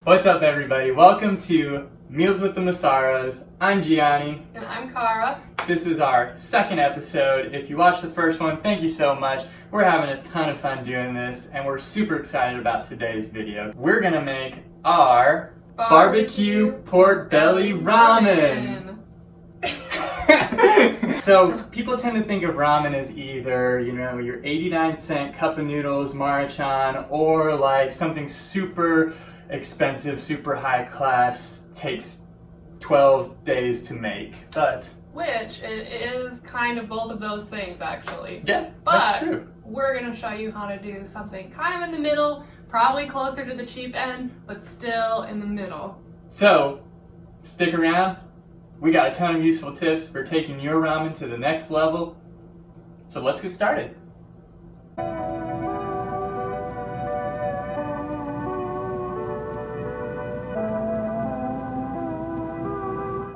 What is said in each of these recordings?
What's up, everybody? Welcome to Meals with the Massaros. I'm Gianni. And I'm Cara. This is our second episode. If you watched the first one, thank you so much. We're having a ton of fun doing this, and we're super excited about today's video. We're gonna make our BBQ Pork Belly Ramen. So people tend to think of ramen as either, your 89-cent cup of noodles, Maruchan, or like something super expensive, super high class, takes 12 days to make. Which it is kind of both of those things, actually. Yeah, but that's true. We're going to show you how to do something kind of in the middle, probably closer to the cheap end, but still in the middle. So, stick around. We got a ton of useful tips for taking your ramen to the next level. So let's get started.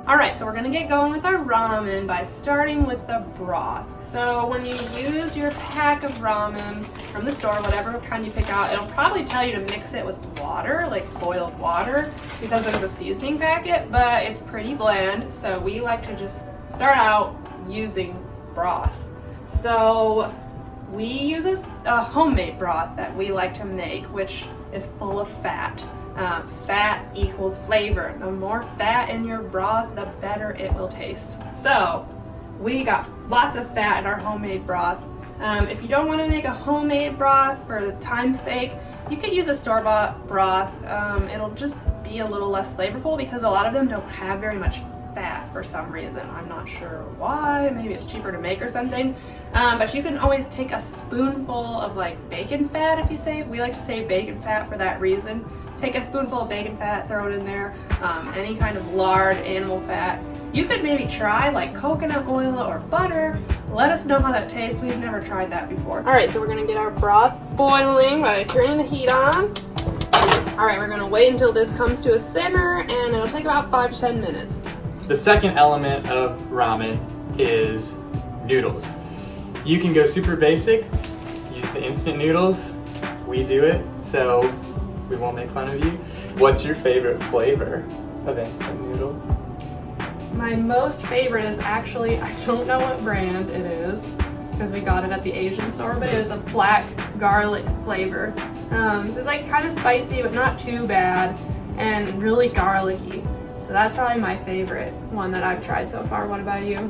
Alright, so we're going to get going with our ramen by starting with the broth. So when you use your pack of ramen from the store, whatever kind you pick out, it'll probably tell you to mix it with water, like boiled water, because there's a seasoning packet, but it's pretty bland, so we like to just start out using broth. So we use a homemade broth that we like to make, which is full of fat. Fat equals flavor. The more fat in your broth, the better it will taste. So we got lots of fat in our homemade broth. If you don't want to make a homemade broth for the time's sake, you could use a store-bought broth. It'll just be a little less flavorful because a lot of them don't have very much fat for some reason. I'm not sure why. Maybe it's cheaper to make or something. But you can always take a spoonful of like bacon fat if you save. We like to save bacon fat for that reason. Take a spoonful of bacon fat, throw it in there, any kind of lard, animal fat. You could maybe try like coconut oil or butter. Let us know how that tastes. We've never tried that before. All right, so we're gonna get our broth boiling by turning the heat on. All right, we're gonna wait until this comes to a simmer, and it'll take about 5 to 10 minutes. The second element of ramen is noodles. You can go super basic, use the instant noodles. We do it, so we won't make fun of you. What's your favorite flavor of instant noodle? My most favorite is actually, I don't know what brand it is because we got it at the Asian store, but it is a black garlic flavor. So it's like kind of spicy, but not too bad, and really garlicky. So that's probably my favorite one that I've tried so far. What about you?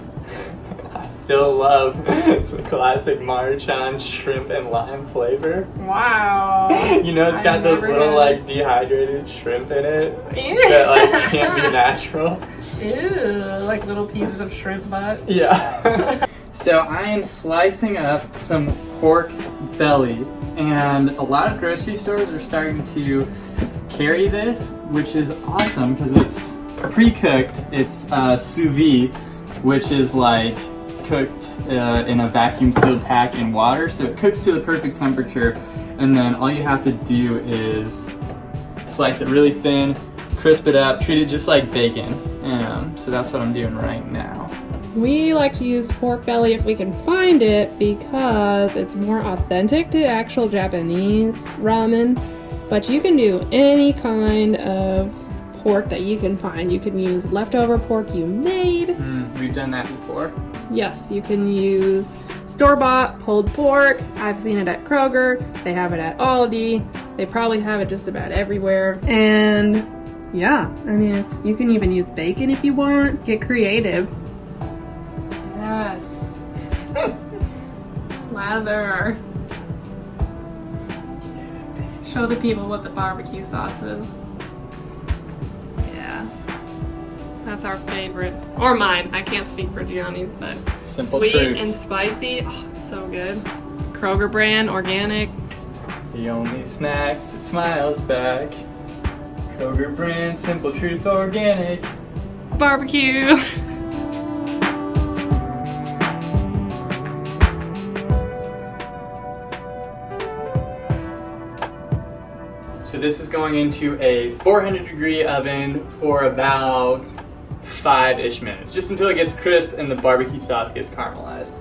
I still love the classic Maruchan shrimp and lime flavor. Wow. It's got those little like dehydrated shrimp in it that like can't be natural. Ew, like little pieces of shrimp butt. Yeah. So I am slicing up some pork belly, and a lot of grocery stores are starting to carry this, which is awesome because it's pre-cooked. It's sous vide, which is like cooked in a vacuum sealed pack in water, so it cooks to the perfect temperature, and then all you have to do is slice it really thin, crisp it up, treat it just like bacon. So that's what I'm doing right now. We like to use pork belly if we can find it because it's more authentic to actual Japanese ramen, but you can do any kind of pork that you can find. You can use leftover pork you made. We've done that before. Yes, you can use store-bought pulled pork. I've seen it at Kroger. They have it at Aldi. They probably have it just about everywhere. And yeah, I mean, you can even use bacon if you want. Get creative. Yes. Lather. Show the people what the barbecue sauce is. Yeah. That's our favorite. Or mine. I can't speak for Gianni, but Simple sweet truth. and spicy. Oh, so good. Kroger brand, organic. The only snack that smiles back. Kroger brand, simple truth, organic. Barbecue. So this is going into a 400-degree oven for about 5-ish minutes, just until it gets crisp and the barbecue sauce gets caramelized.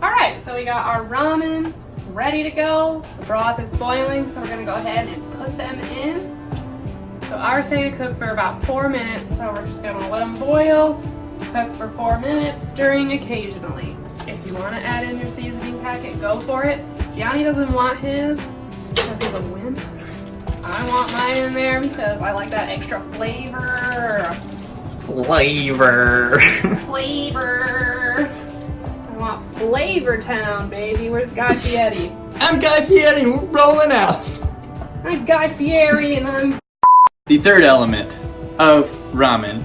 Alright, so we got our ramen ready to go. The broth is boiling, so we're gonna go ahead and put them in. So ours say to cook for about 4 minutes, so we're just gonna let them boil, cook for 4 minutes, stirring occasionally. If you wanna add in your seasoning packet, go for it. Gianni doesn't want his because he's a wimp. I want mine in there because I like that extra flavor. Flavor. Flavor. I want Flavor Town, baby. Where's Guy Fieri? I'm Guy Fieri, we're rolling out. I'm Guy Fieri and I'm... The third element of ramen.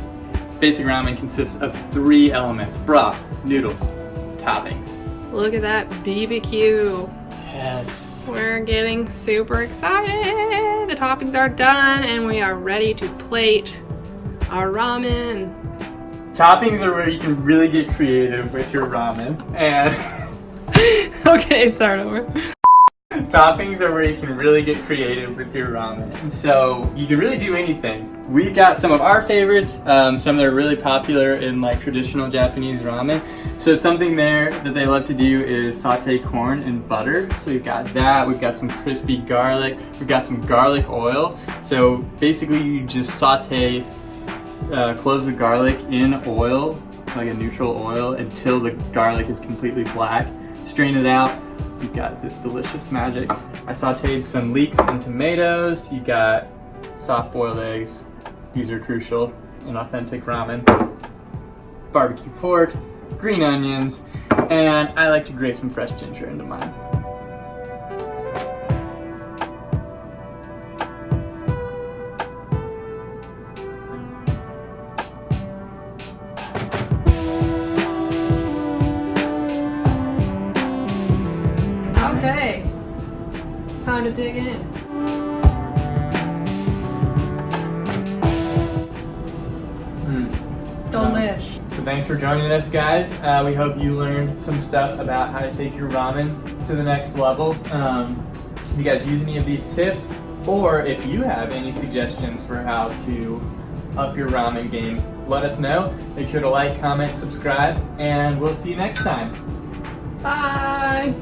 Basic ramen consists of 3 elements: broth, noodles, toppings. Look at that BBQ. Yes. We're getting super excited. The toppings are done and we are ready to plate our ramen. Toppings are where you can really get creative with your ramen. And Okay, start over. toppings are where you can really get creative with your ramen. And so you can really do anything. We've got some of our favorites, some that are really popular in like traditional Japanese ramen. So something there that they love to do is saute corn in butter. So we've got that, we've got some crispy garlic, we've got some garlic oil. So basically you just saute cloves of garlic in oil, like a neutral oil, until the garlic is completely black. Strain it out. You've got this delicious magic. I sauteed some leeks and tomatoes. You got soft boiled eggs. These are crucial in authentic ramen. Barbecue pork, green onions, and I like to grate some fresh ginger into mine. Okay, time to dig in. Delish. So thanks for joining us, guys. We hope you learned some stuff about how to take your ramen to the next level. If you guys use any of these tips, or if you have any suggestions for how to up your ramen game, let us know. Make sure to like, comment, subscribe, and we'll see you next time. Bye.